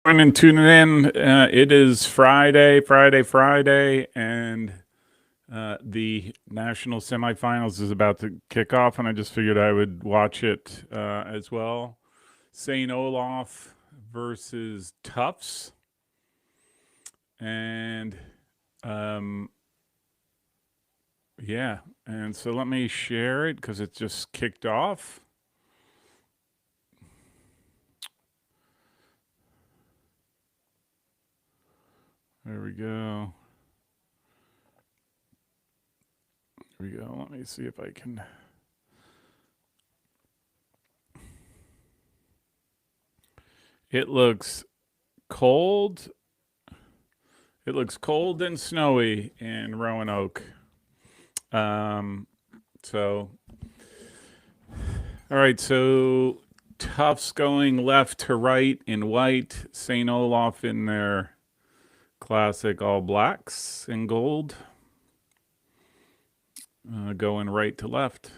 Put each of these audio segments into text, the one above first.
And tuning in. It is Friday, and the national semifinals is about to kick off, and I just figured I would watch it as well. St. Olaf versus Tufts, and um, yeah, and so let me share it because it just kicked off. There we go. Here we go. Let me see if I can. It looks cold. It looks cold and snowy in Roanoke. Um, so, all right. So Tufts going left to right in white. St. Olaf in their classic all blacks in gold. Going right to left.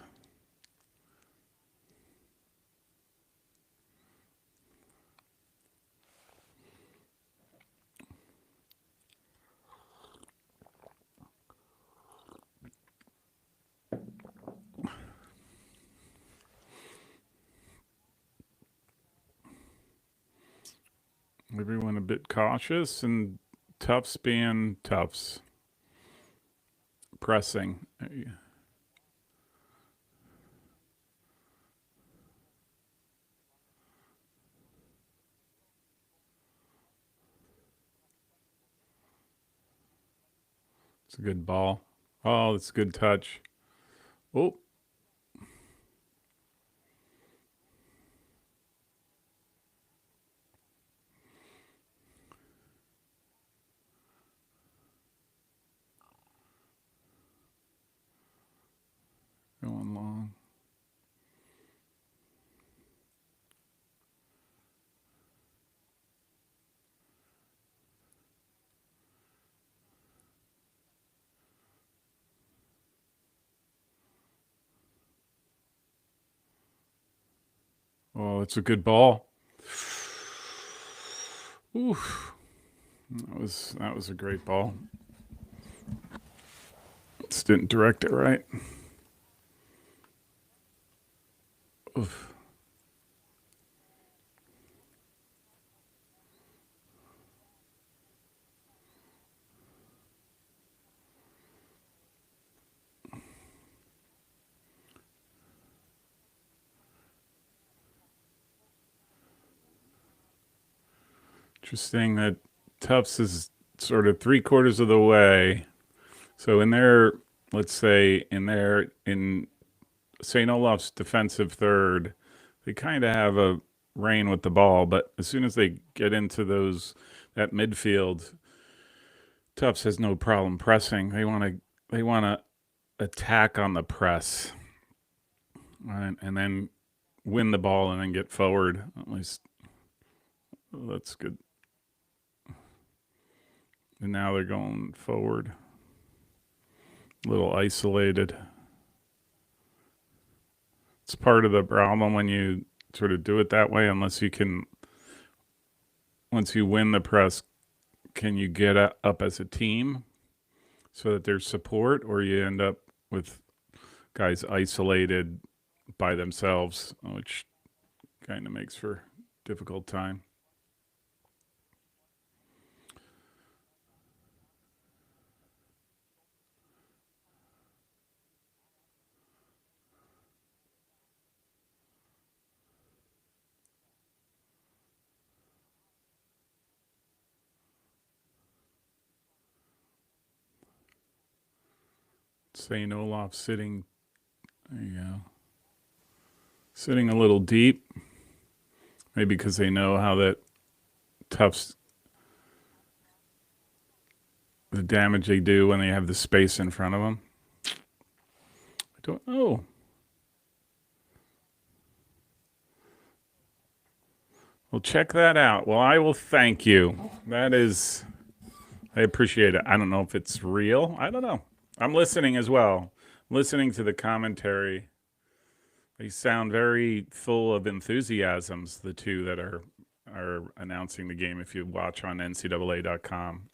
Everyone a bit cautious, and Tufts being Tufts. Pressing. It's a good ball. Oh, it's a good touch. Oh, going long. Oh, it's a good ball. Oof. That was a great ball. Just didn't direct it right. Oof. Interesting that Tufts is sort of 3/4 of the way. So in their, let's say in St. Olaf's defensive third, they kind of have a reign with the ball, but as soon as they get into that midfield, Tufts has no problem pressing. They want to attack on the press, and then win the ball and then get forward. At least that's good. And now they're going forward. A little isolated. It's part of the problem when you sort of do it that way, unless you can, once you win the press, can you get up as a team so that there's support, or you end up with guys isolated by themselves, which kind of makes for difficult time. St. Olaf sitting, there you go, sitting a little deep, maybe because they know how that tough the damage they do when they have the space in front of them. I don't know. Well, check that out. Well, I will thank you. That is, I appreciate it. I don't know if it's real. I don't know. I'm listening as well. Listening to the commentary. They sound very full of enthusiasms, the two that are are announcing the game if you watch on NCAA.com.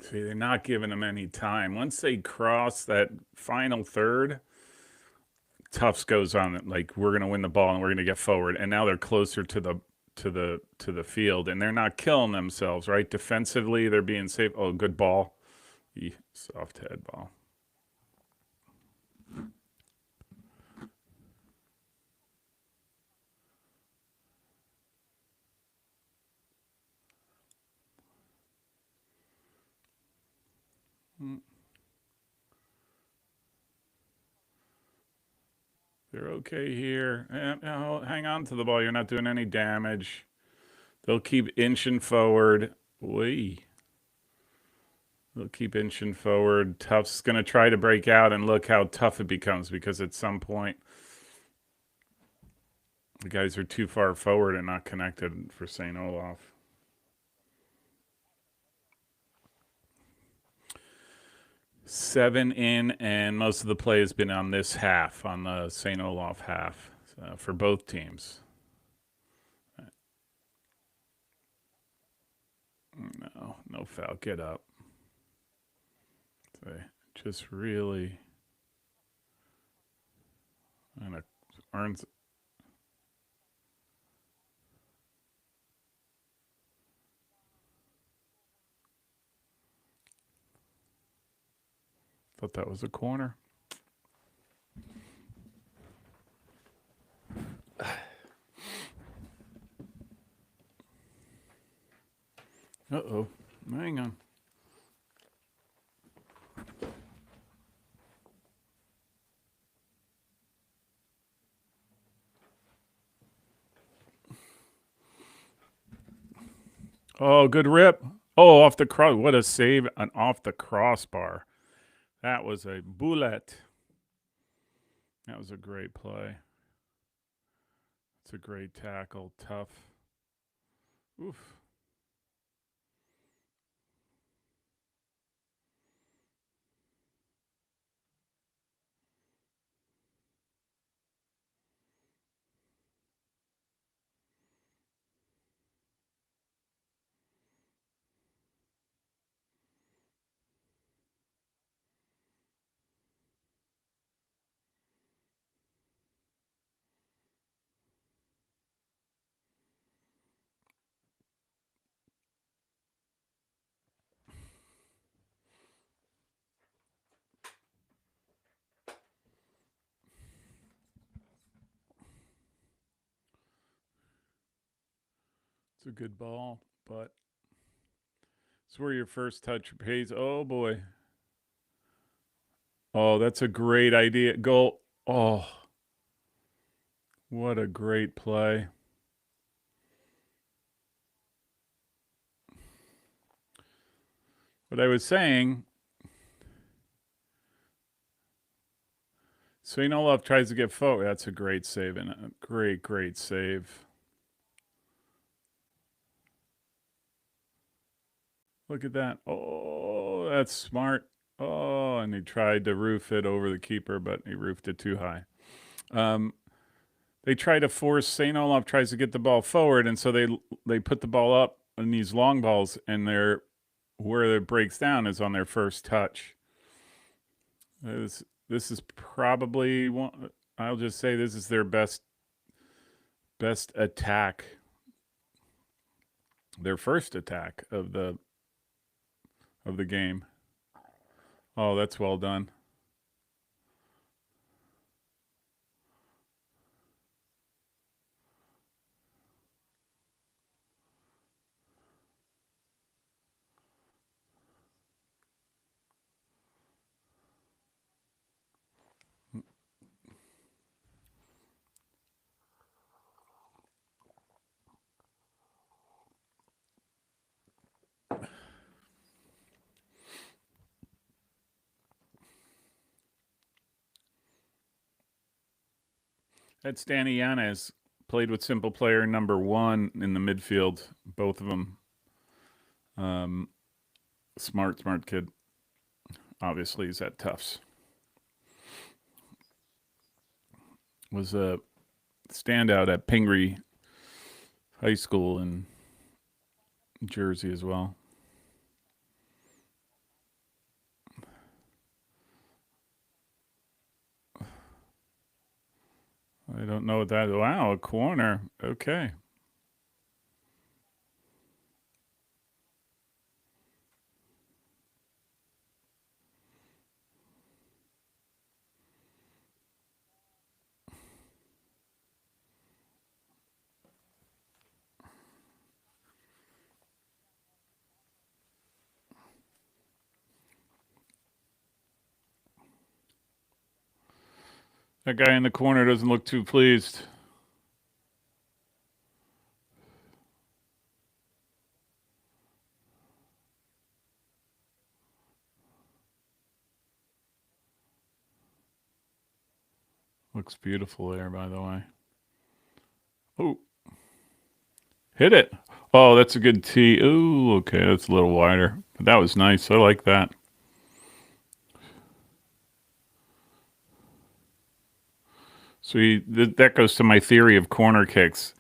See, they're not giving them any time. Once they cross that final third, Tufts goes on it like we're going to win the ball and we're going to get forward. And now they're closer to the field, and they're not killing themselves, right? Defensively, they're being safe. Oh, good ball, soft head ball. They're okay here. Hang on to the ball. You're not doing any damage. They'll keep inching forward. Wee. They'll keep inching forward. Tufts going to try to break out, and look how tough it becomes because at some point the guys are too far forward and not connected for St. Olaf. Seven in, and most of the play has been on this half, on the St. Olaf half, for both teams. No, no foul. Get up. They just really and it earns. Thought that was a corner. Uh-oh. Hang on. Oh, good rip. Oh, off the cross. What a save. And off the crossbar. That was a bullet. That was a great play. It's a great tackle. Tough. Oof. It's a good ball, but it's where your first touch pays. Oh, boy. Oh, that's a great idea. Goal. Oh, what a great play. What I was saying, St. Olaf tries to get forward. That's a great save and a great, great save. Look at that. Oh, that's smart. Oh, and he tried to roof it over the keeper, but he roofed it too high. Um, they try to force St. Olaf tries to get the ball forward, and so they put the ball up in these long balls, and they're where it breaks down is on their first touch. This is probably one. I'll just say this is their best attack, their first attack of the game. Oh, that's well done. That's Danny Yanez. Played with Simple Player number one in the midfield. Both of them. Um, smart kid. Obviously, he's at Tufts. Was a standout at Pingree High School in Jersey as well. I don't know what that. Wow, a corner. Okay. That guy in the corner doesn't look too pleased. Looks beautiful there, by the way. Oh, hit it. Oh, that's a good tee. Oh, okay, that's a little wider. But that was nice. I like that. So that goes to my theory of corner kicks.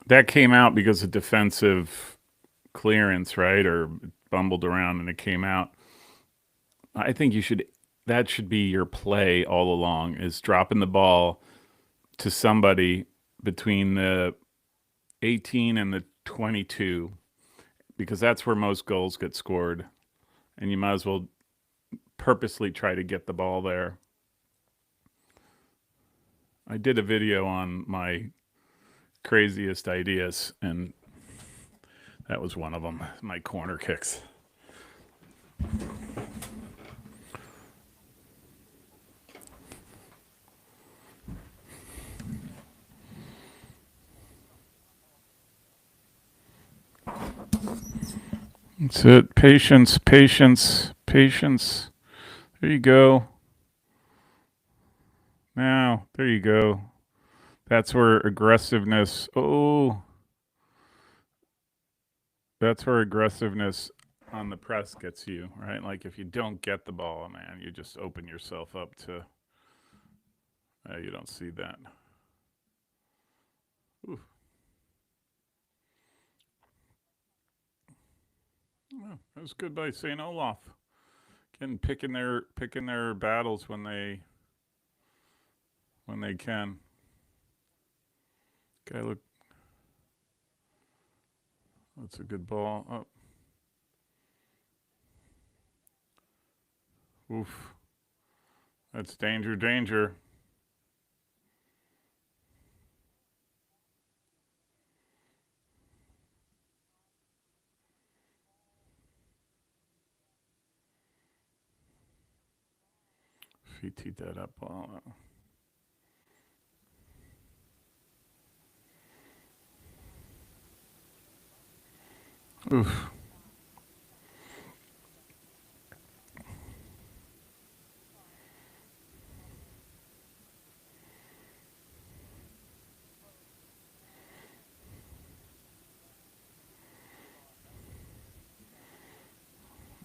That came out because of defensive clearance, right? Or bumbled around and it came out. I think you should. That should be your play all along. Is dropping the ball to somebody between the 18 and the 22 because that's where most goals get scored. And you might as well purposely try to get the ball there. I did a video on my craziest ideas, and that was one of them. My corner kicks. That's it. Patience, patience, patience. There you go. Now, there you go. That's where aggressiveness. Oh, that's where aggressiveness on the press gets you, right? Like if you don't get the ball, man, you just open yourself up to. You don't see that. Ooh. Oh, that was good by St. Olaf. Again, picking their battles when they can. Okay, look, that's a good ball. Oh, oof, that's danger, danger. If he teed that up, well, oof.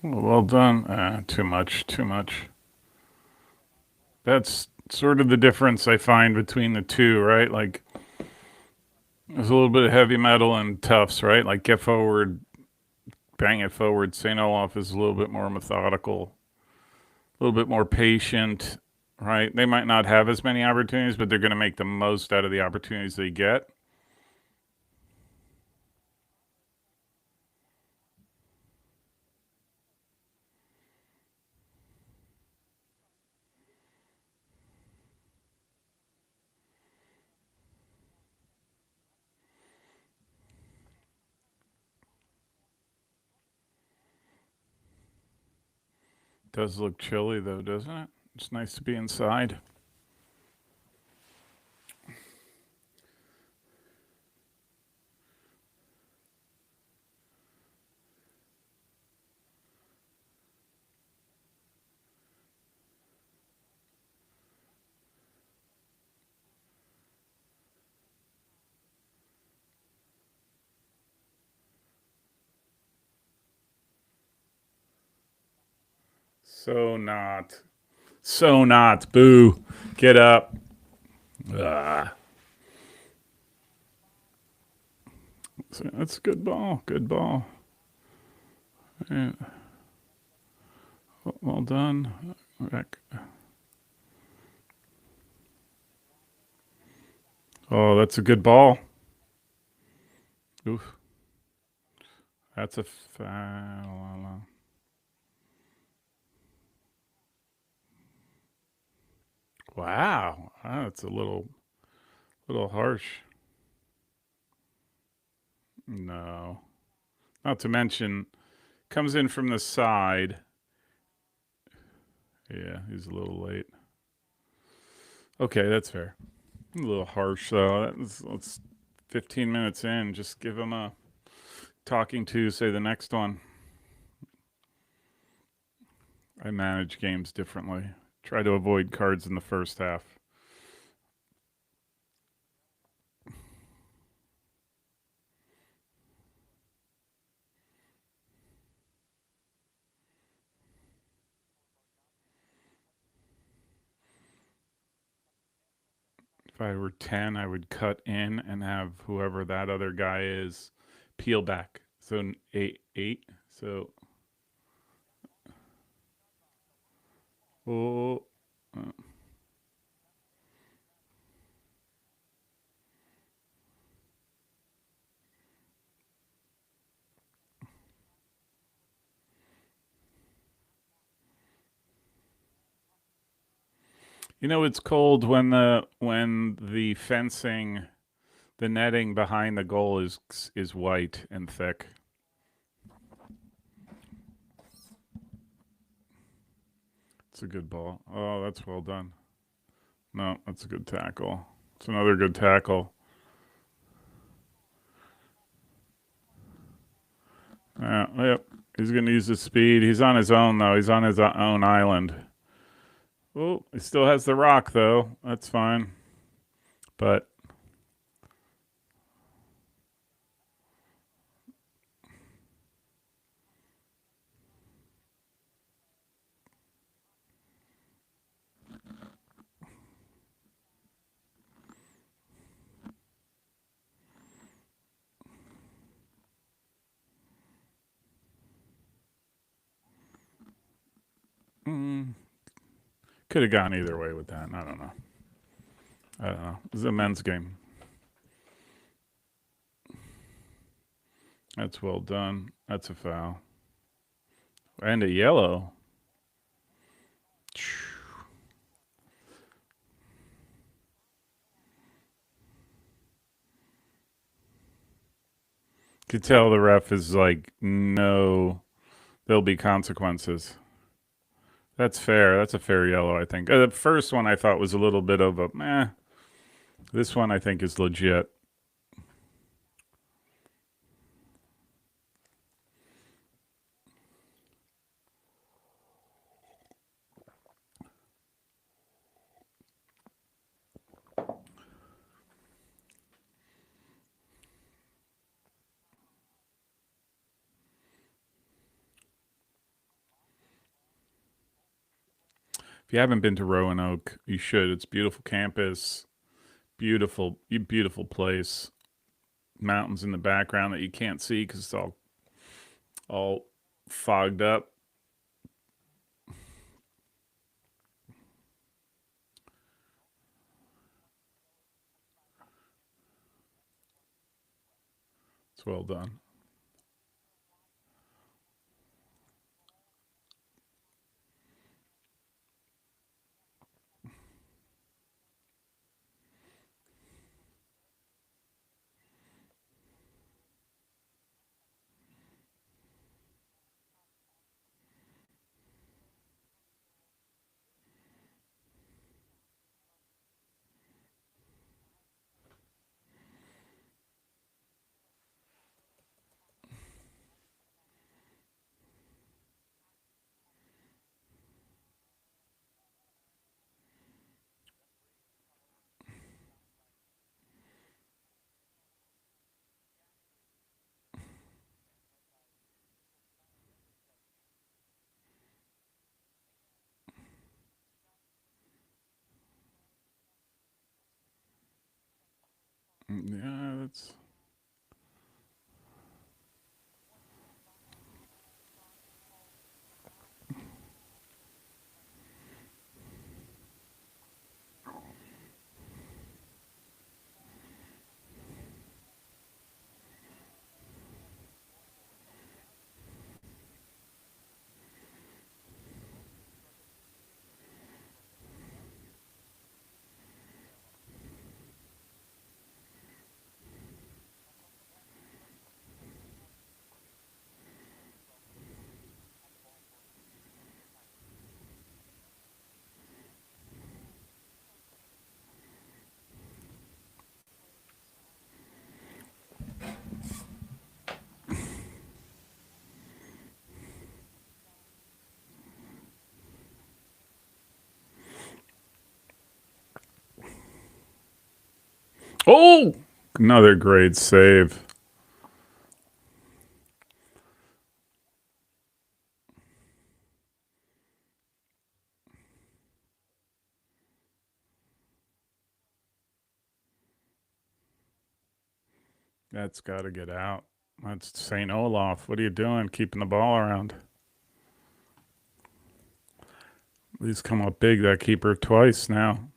Well done. Too much, too much. That's sort of the difference I find between the two, right? Like there's a little bit of heavy metal and Tufts, right? Like get forward, bang it forward. St. Olaf is a little bit more methodical, a little bit more patient, right? They might not have as many opportunities, but they're going to make the most out of the opportunities they get. Does look chilly though, doesn't it? It's nice to be inside. So not. So not. Boo. Get up. Ah. That's a good ball. Good ball. Yeah. Well done. Back. Oh, that's a good ball. Oof. That's a foul. Wow. That's a little harsh. No. Not to mention, comes in from the side. Yeah, he's a little late. Okay, that's fair. A little harsh though. Let's 15 minutes in. Just give him a talking to. Say the next one. I manage games differently. Try to avoid cards in the first half. If I were 10, I would cut in and have whoever that other guy is peel back. So eight. So oh, uh, it's cold when the fencing, the netting behind the goal is white and thick. It's a good ball. Oh, that's well done. No, that's a good tackle. It's another good tackle. Yep. He's going to use his speed. He's on his own, though. He's on his own island. Oh, he still has the rock, though. That's fine. But mm, could have gone either way with that. I don't know. I don't know. This is a men's game. That's well done. That's a foul. And a yellow. Could tell the ref is like, no, there'll be consequences. That's fair. That's a fair yellow, I think. The first one I thought was a little bit of a meh. This one I think is legit. If you haven't been to Roanoke, you should. It's beautiful campus, beautiful place. Mountains in the background that you can't see because it's all fogged up. It's well done. Yeah, that's. Oh, another great save. That's got to get out. That's St. Olaf. What are you doing? Keeping the ball around. He's come up big, that keeper, twice now.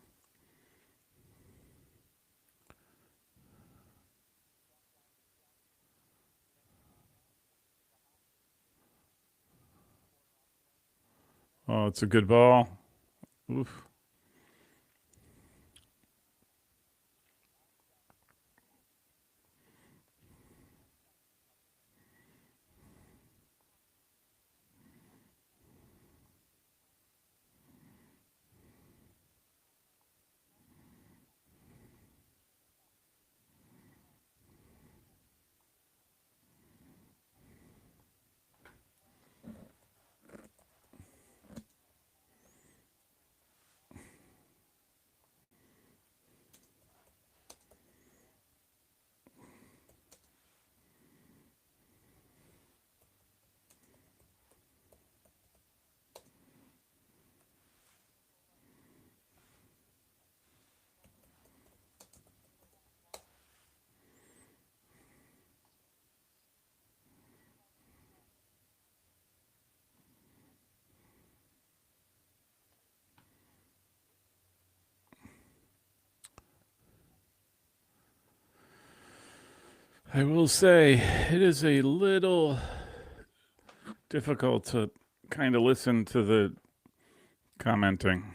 Oh, it's a good ball. Oof. I will say it is a little difficult to kind of listen to the commenting.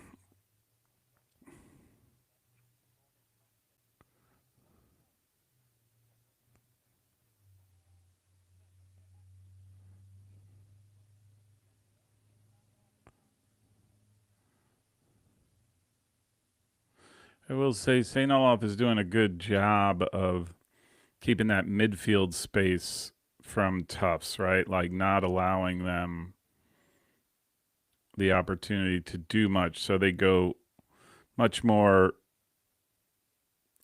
I will say St. Olaf is doing a good job of keeping that midfield space from Tufts, right? Like not allowing them the opportunity to do much. So they go much more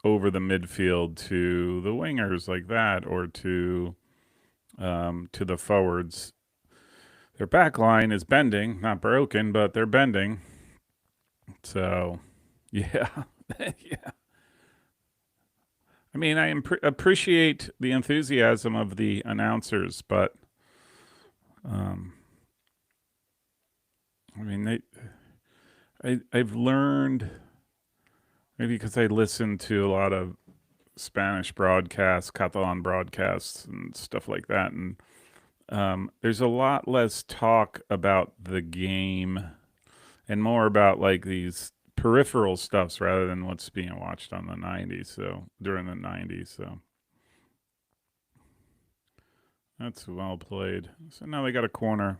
over the midfield to the wingers like that or to the forwards. Their back line is bending, not broken, but they're bending. So, yeah. Yeah. I mean, I appreciate the enthusiasm of the announcers, but um, I mean, I've learned maybe because I listen to a lot of Spanish broadcasts, Catalan broadcasts, and stuff like that, and there's a lot less talk about the game and more about like these peripheral stuffs rather than what's being watched on the 90s. So during the 90s, so that's well played. So now they got a corner.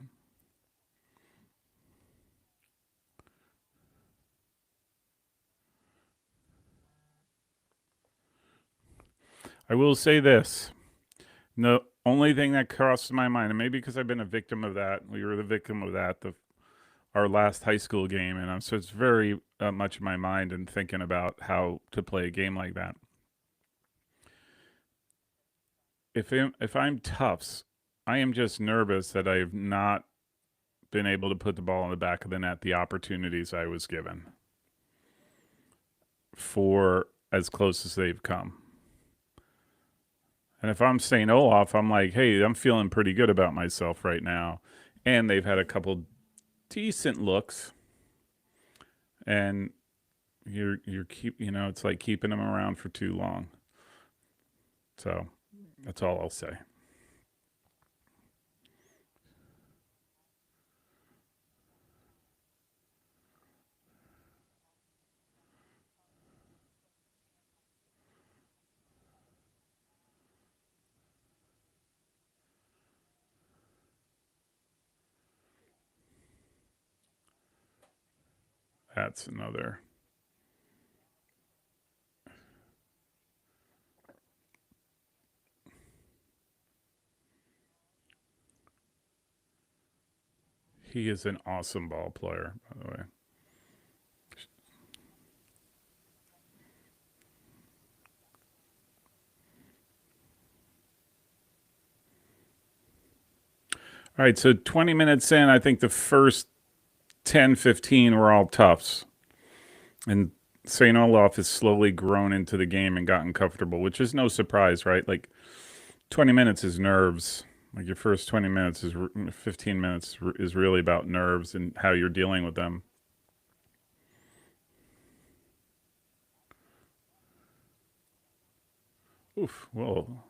I will say this. The only thing that crosses my mind, and maybe because I've been a victim of that, we were the victim of that, our last high school game, and so it's very much in my mind and thinking about how to play a game like that. If I'm Tufts, I am just nervous that I've not been able to put the ball in the back of the net the opportunities I was given for as close as they've come. And if I'm St. Olaf, I'm like, hey, I'm feeling pretty good about myself right now. And they've had a couple decent looks, and you're keep it's like keeping them around for too long. So that's all I'll say. That's another. He is an awesome ball player, by the way. All right, so 20 minutes in, I think the first 10, 15 were all Tufts. And St. Olaf has slowly grown into the game and gotten comfortable, which is no surprise, right? Like 20 minutes is nerves. Like your first 20 minutes is 15 minutes is really about nerves and how you're dealing with them. Oof. Whoa.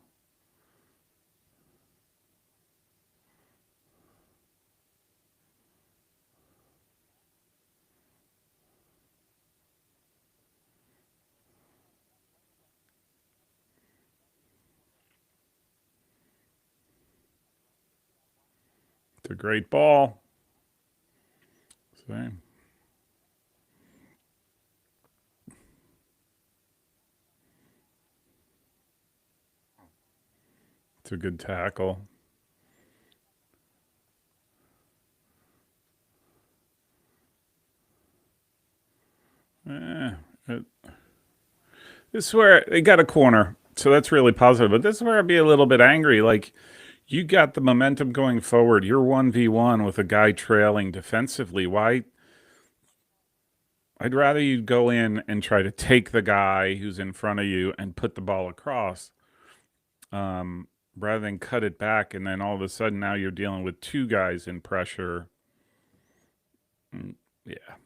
It's a great ball. Same. It's a good tackle. Eh, it, this is where they got a corner. So that's really positive. But this is where I'd be a little bit angry. Like, you got the momentum going forward. You're 1v1 with a guy trailing defensively. Why? I'd rather you go in and try to take the guy who's in front of you and put the ball across, um, rather than cut it back. And then all of a sudden now you're dealing with two guys in pressure. Mm, yeah.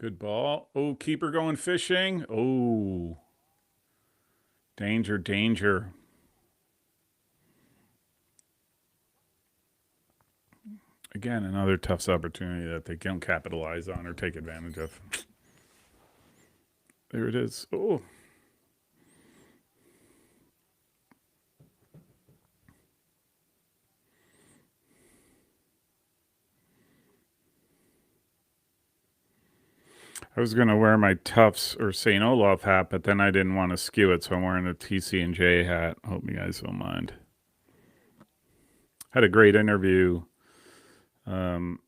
Good ball. Oh, keeper going fishing. Oh, danger, danger. Again, another tough opportunity that they don't capitalize on or take advantage of. There it is. Oh, I was going to wear my Tufts or St. Olaf hat, but then I didn't want to skew it, so I'm wearing a TC&J hat. Hope you guys don't mind. Had a great interview um,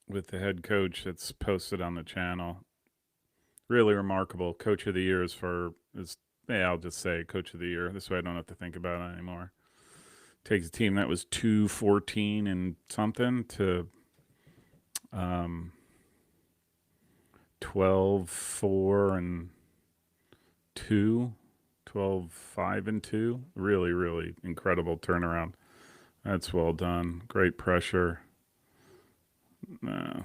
with the head coach that's posted on the channel. Really remarkable. Coach of the year yeah, I'll just say coach of the year. This way I don't have to think about it anymore. Takes a team that was 2-14 and something to um, 12-4 and 2, 12-5 and 2. Really, really incredible turnaround. That's well done. Great pressure. Uh,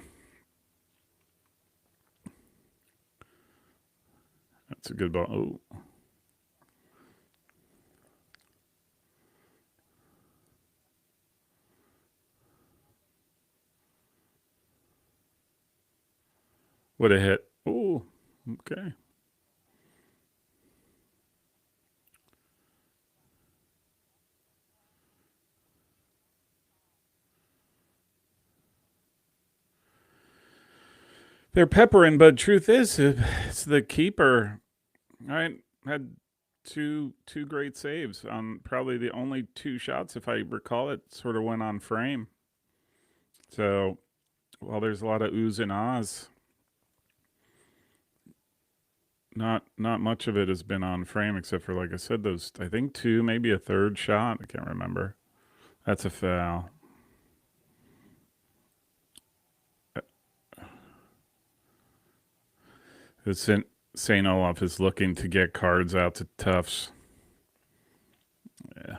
that's a good ball. Oh, what a hit. Oh, okay. They're peppering, but truth is, it's the keeper. I had two great saves on probably the only two shots, if I recall it, sort of went on frame. So while there's a lot of oohs and ahs, not much of it has been on frame except for, like I said, those, I think two, maybe a third shot. I can't remember. That's a foul. It's in, St. Olaf is looking to get cards out to Tufts. Yeah,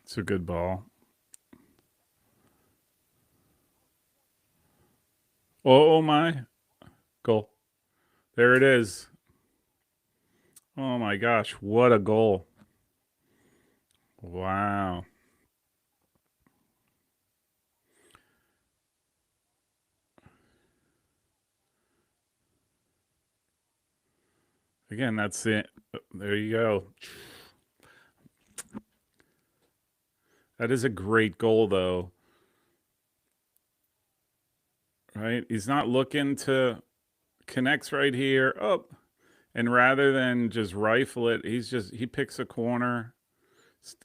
it's a good ball. Oh my goal! There it is. Oh my gosh, what a goal! Wow. Again, that's it. There you go. That is a great goal, though. Right? He's not looking to connects right here. Oh, and rather than just rifle it, he picks a corner,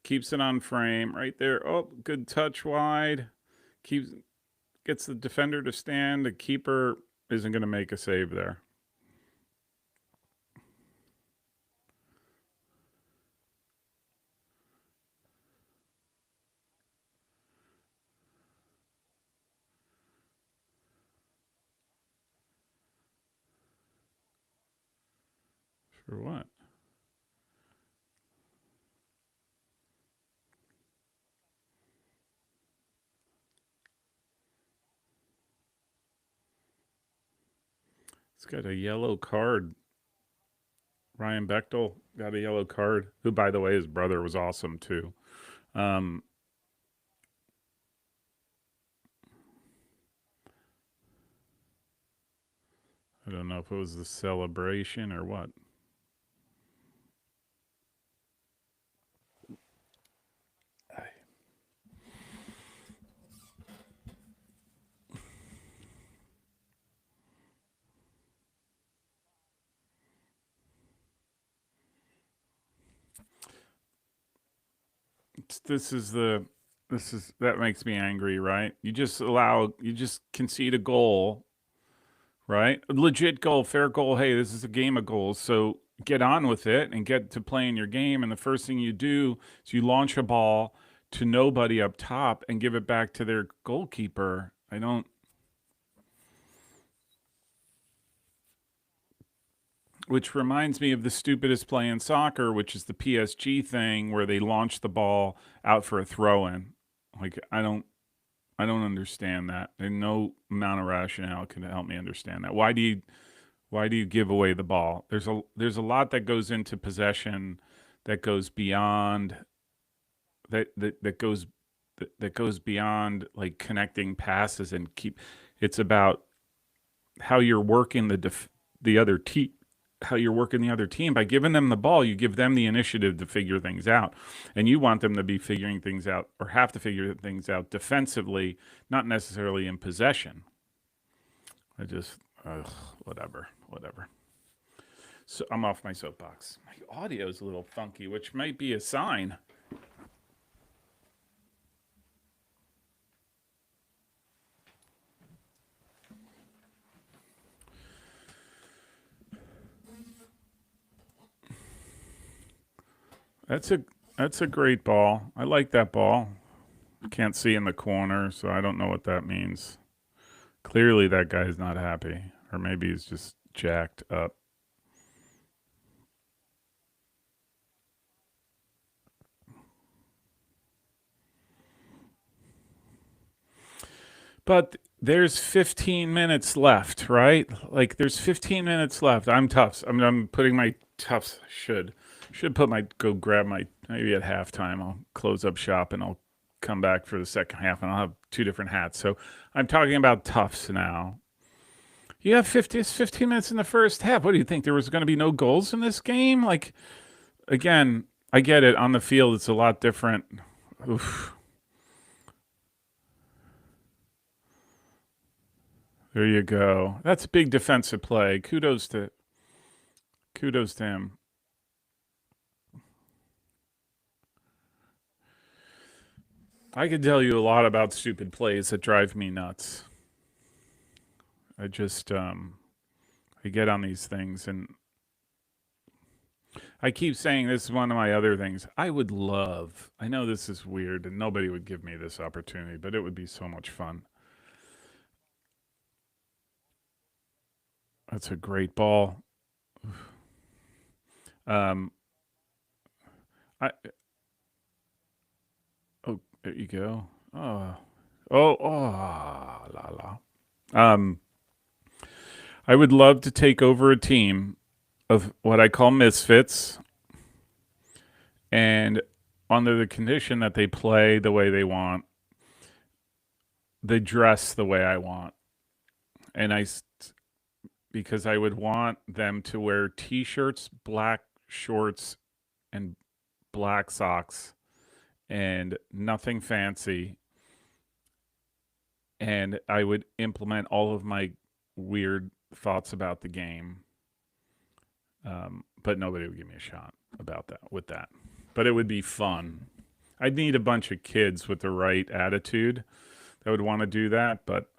keeps it on frame right there. Oh, good touch wide. Keeps Gets the defender to stand. The keeper isn't going to make a save there. For what? It's got a yellow card. Ryan Bechtel got a yellow card. Who, by the way, his brother was awesome too. Um, I don't know if it was the celebration or what. This is the this is that makes me angry, right? You just concede a goal, right? A legit goal, fair goal. Hey, this is a game of goals, so get on with it and get to playing your game. And the first thing you do is you launch a ball to nobody up top and give it back to their goalkeeper. I don't. Which reminds me of the stupidest play in soccer, which is the PSG thing where they launch the ball out for a throw in. Like I don't understand that. And no amount of rationale can help me understand that. Why do you give away the ball? There's a lot that goes into possession that goes beyond that goes that goes beyond like connecting passes and keep. It's about how you're working the other team, how you're working the other team. By giving them the ball, you give them the initiative to figure things out, and you want them to be figuring things out or have to figure things out defensively, not necessarily in possession. I just ugh, whatever. So I'm off my soapbox. My audio is a little funky, which might be a sign. That's a that's a great ball. I like that ball. Can't see in the corner, so I don't know what that means. Clearly, that guy's not happy, or maybe he's just jacked up. But there's 15 minutes left, right? Like there's 15 minutes left. I'm Tufts. I'm putting my Tufts should Should go grab my, maybe at halftime, I'll close up shop and I'll come back for the second half and I'll have two different hats. So I'm talking about Tufts now. You have 15 minutes in the first half. What do you think? There was going to be no goals in this game? Like, again, I get it. On the field, it's a lot different. Oof. There you go. That's a big defensive play. Kudos to him. I could tell you a lot about stupid plays that drive me nuts. I just I get on these things and I keep saying this is one of my other things. I would love. I know this is weird and nobody would give me this opportunity, but it would be so much fun. That's a great ball. Um I oh, there you go. La la. Um I would love to take over a team of what I call misfits, and under the condition that they play the way they want, they dress the way I want, and because I would want them to wear t-shirts, black shorts, and black socks, and nothing fancy, and I would implement all of my weird thoughts about the game. But nobody would give me a shot about that with that. But it would be fun. I'd need a bunch of kids with the right attitude that would want to do that. But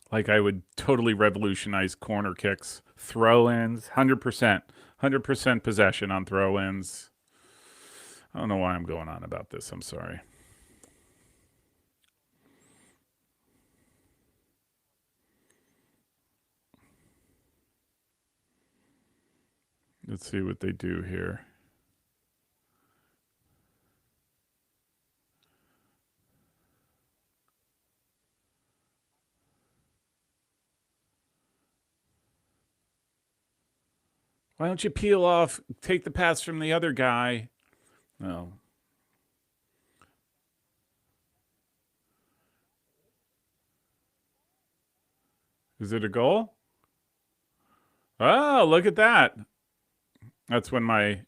like I would totally revolutionize corner kicks, throw-ins, 100% possession on throw-ins. I don't know why I'm going on about this. I'm sorry. Let's see what they do here. Why don't you peel off, take the pass from the other guy? No. Is it a goal? Oh, look at that. That's when my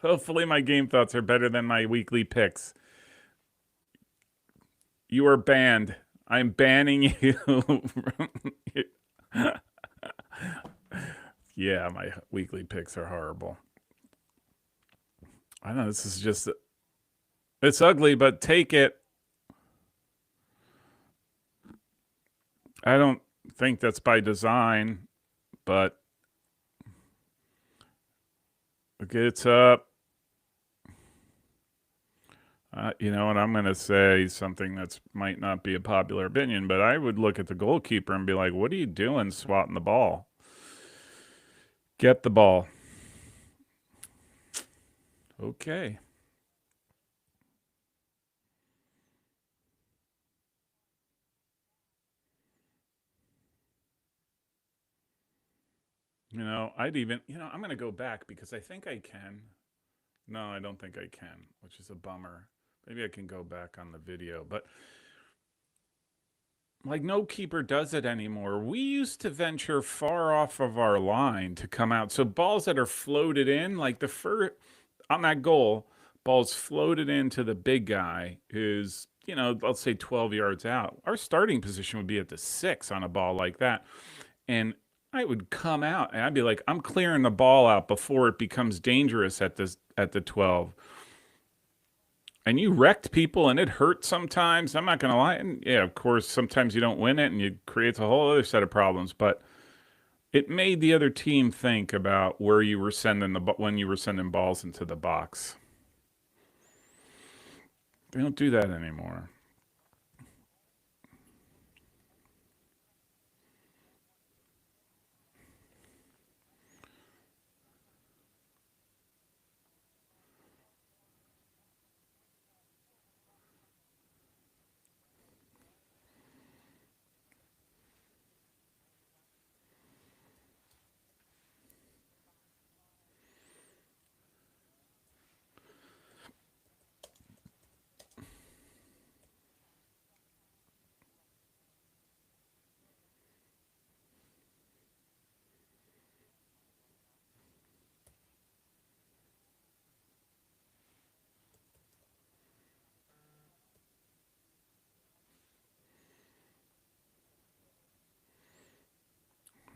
hopefully my game thoughts are better than my weekly picks. You are banned. I'm banning you. Yeah, my weekly picks are horrible. I know this is just it's ugly, but take it. I don't think that's by design, but it's up. You know, and I'm going to say something that's might not be a popular opinion, but I would look at the goalkeeper and be like, "What are you doing, swatting the ball? Get the ball." Okay. You know, I'm going to go back because I think I can. No, I don't think I can, which is a bummer. Maybe I can go back on the video, but like no keeper does it anymore. We used to venture far off of our line to come out. So balls that are floated in, like the first on that goal, balls floated into the big guy who's, let's say 12 yards out. Our starting position would be at the 6 on a ball like that. And I would come out and I'd be like, I'm clearing the ball out before it becomes dangerous at the 12. And you wrecked people and it hurt sometimes. I'm not going to lie. And yeah, of course, sometimes you don't win it and it creates a whole other set of problems. But it made the other team think about where you were sending when you were sending balls into the box. They don't do that anymore.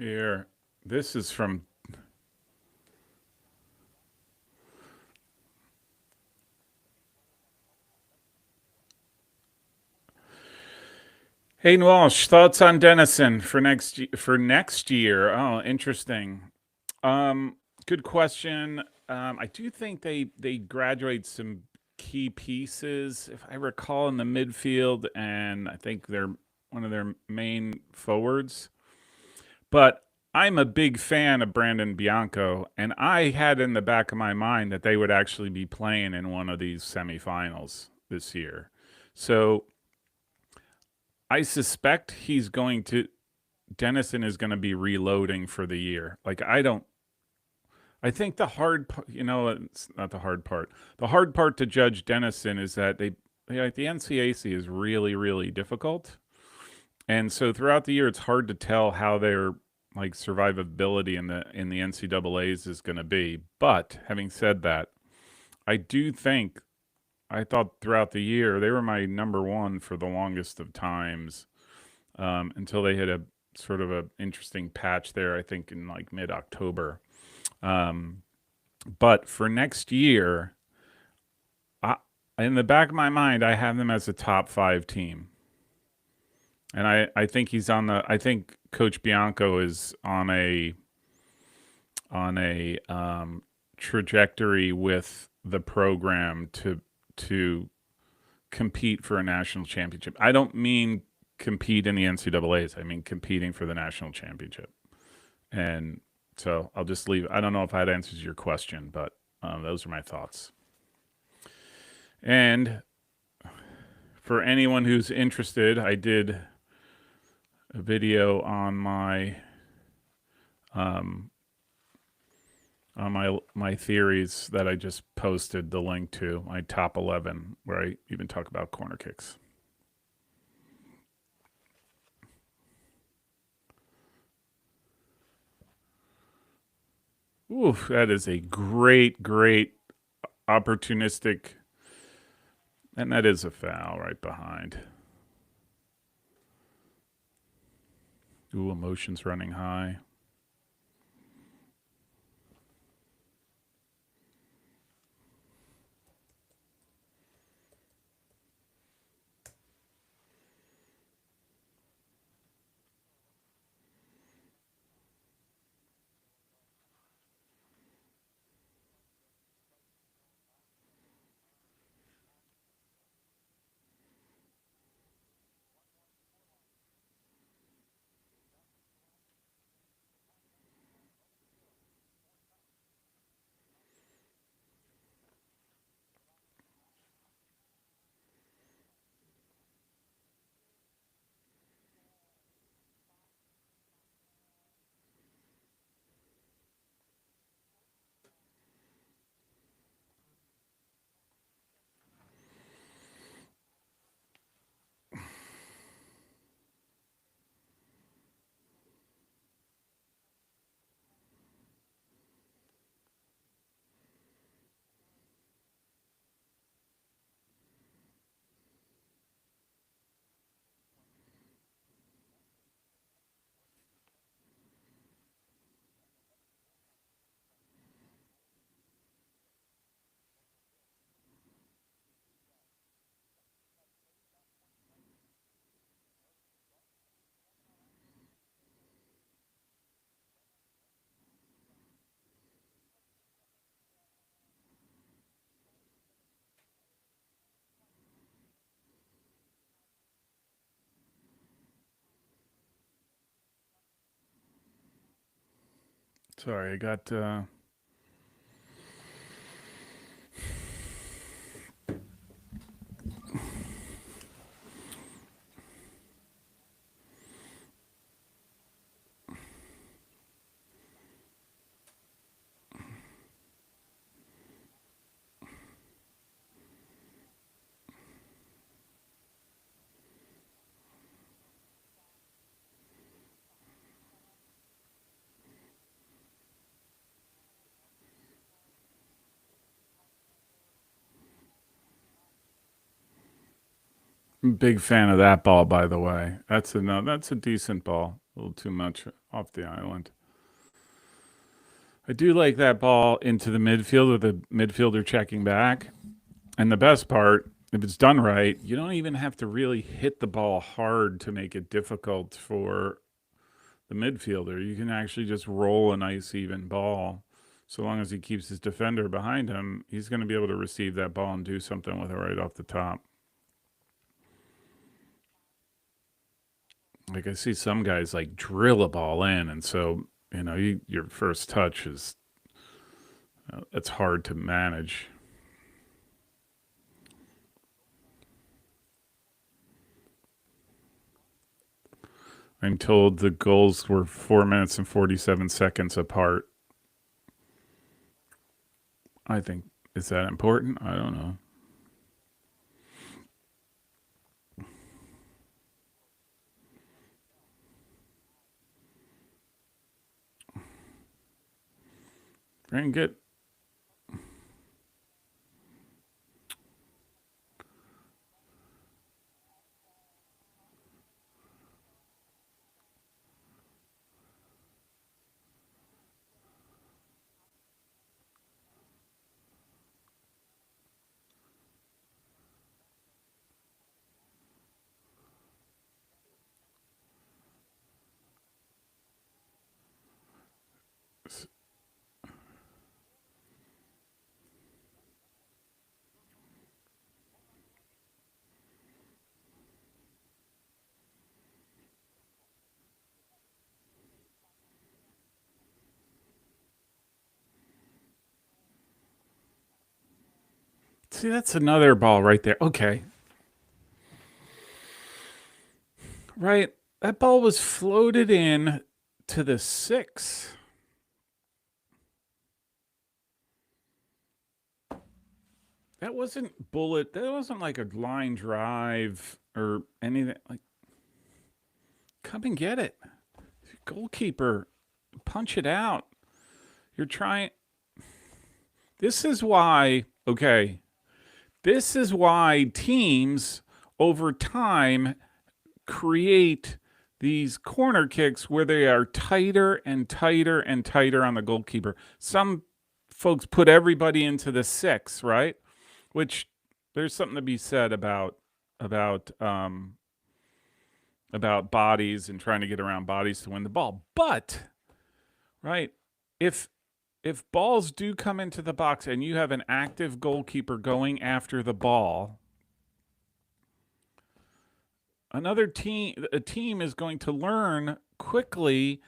Here, this is from. Hayden Walsh, thoughts on Denison for next year? Oh, interesting. Um, Good question. I do think they graduate some key pieces, if I recall, in the midfield, and I think they're one of their main forwards. But I'm a big fan of Brandon Bianco, and I had in the back of my mind that they would actually be playing in one of these semifinals this year. So I suspect he's going to Dennison is going to be reloading for the year. Like I don't. I think the hard, it's not the hard part. The hard part to judge Dennison is that like the NCAC is really, really difficult, and so throughout the year, it's hard to tell how their like survivability in the NCAA's is going to be. But having said that, I do think I thought throughout the year they were my number one for the longest of times until they hit a sort of a interesting patch there. I think in like mid October. Um, but for next year, I, in the back of my mind, I have them as a top five team, and I think he's on the. I think Coach Bianco is on a trajectory with the program to compete for a national championship. I don't mean compete in the NCAA's. I mean competing for the national championship. And so I'll just leave. I don't know if that answers your question, but those are my thoughts. And for anyone who's interested, I did a video um, on my theories that I just posted the link to my top 11, where I even talk about corner kicks. Ooh, that is a great opportunistic, and that is a foul right behind. Ooh, emotions running high. Sorry, I got big fan of that ball, by the way. That's a no, that's a decent ball. A little too much off the island. I do like that ball into the midfield with the midfielder checking back. And the best part, if it's done right, you don't even have to really hit the ball hard to make it difficult for the midfielder. You can actually just roll a nice even ball. So long as he keeps his defender behind him, he's going to be able to receive that ball and do something with it right off the top. Like I see some guys like drill a ball in, and so your first touch is it's hard to manage. I'm told the goals were 4 minutes and 47 seconds apart. I think, is that important? I don't know. And get see, that's another ball right there. Okay, right. That ball was floated in to the six. That wasn't bullet. That wasn't like a line drive or anything. Like, come and get it, goalkeeper. Punch it out. You're trying. This is why. Okay, this is why teams over time create these corner kicks where they are tighter and tighter and tighter on the goalkeeper. Some folks put everybody into the six, right? Which there's something to be said about about bodies and trying to get around bodies to win the ball. But right, if balls do come into the box and you have an active goalkeeper going after the ball, a team is going to learn quickly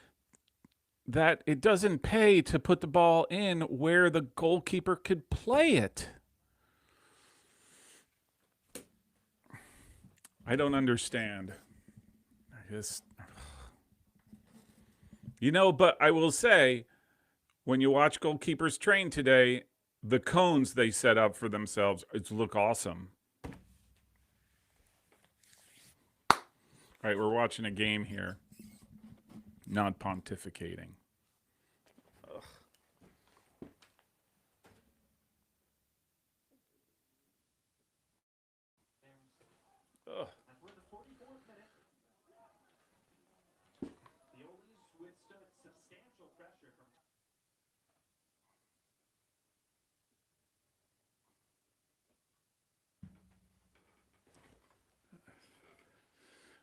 that it doesn't pay to put the ball in where the goalkeeper could play it. I don't understand. I just, but I will say, when you watch goalkeepers train today, the cones they set up for themselves look awesome. All right, we're watching a game here, not pontificating. Ugh.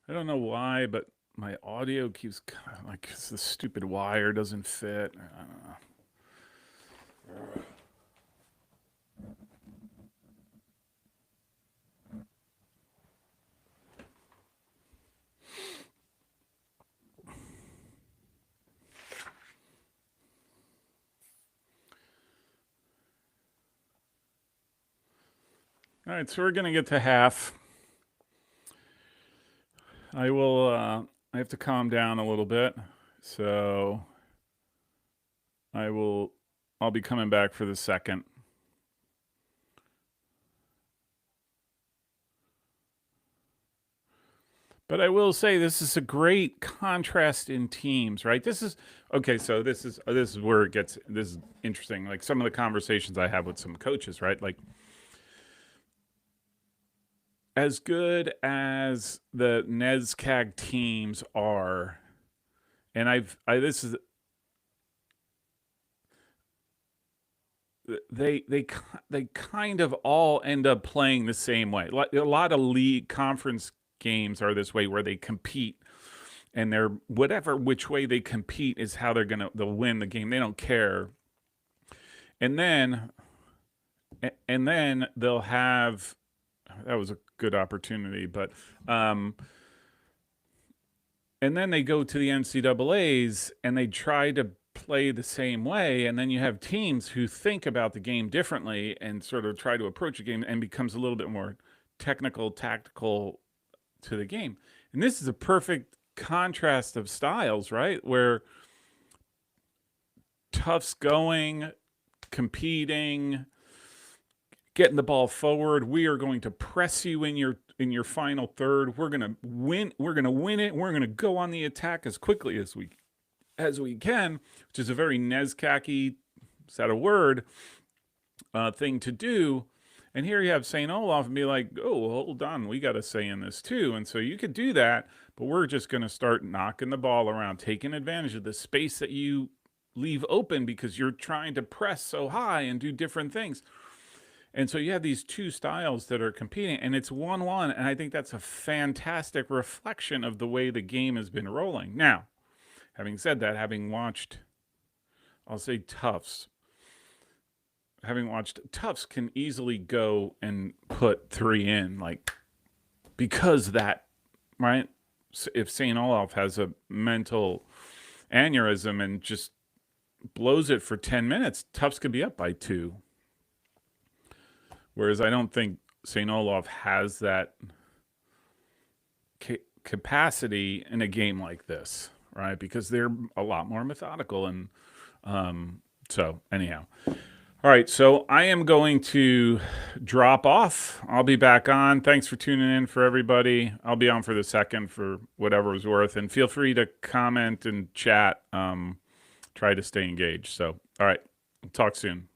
I don't know why, but my audio keeps like the stupid wire doesn't fit. I don't know. All right, so we're gonna get to half. I will. I have to calm down a little bit, so I will. I'll be coming back for the second. But I will say this is a great contrast in teams, right? This is okay. So this is where it gets this is interesting. Like some of the conversations I have with some coaches, right? Like as good as the NESCAG teams are, And this is they kind of all end up playing the same way. Like a lot of league conference games are this way where they compete and they're whatever which way they compete is how they'll win the game. They don't care. And then they'll have that was a good opportunity, but and then they go to the NCAA's and they try to play the same way, and then you have teams who think about the game differently and sort of try to approach a game and becomes a little bit more technical, tactical to the game. And this is a perfect contrast of styles, right? Where Tufts going, competing, getting the ball forward. We are going to press you in your final third. We're gonna win. We're gonna win it. We're gonna go on the attack as quickly as we can, which is a very Nezkaki, is that a word, thing to do. And here you have St. Olaf and be like, oh, hold on, we got a say in this too. And so you could do that, but we're just going to start knocking the ball around, taking advantage of the space that you leave open because you're trying to press so high and do different things. And so you have these two styles that are competing, and it's 1-1. And I think that's a fantastic reflection of the way the game has been rolling. Now, having said that, having watched, I'll say Tufts, can easily go and put 3 in, like, because that, right? If St. Olaf has a mental aneurysm and just blows it for 10 minutes, Tufts could be up by 2. Whereas I don't think St. Olaf has that capacity in a game like this, right? Because they're a lot more methodical. And so, anyhow. All right, so I am going to drop off. I'll be back on. Thanks for tuning in for everybody. I'll be on for the second for whatever was worth. And feel free to comment and chat. Try to stay engaged. So, all right, talk soon.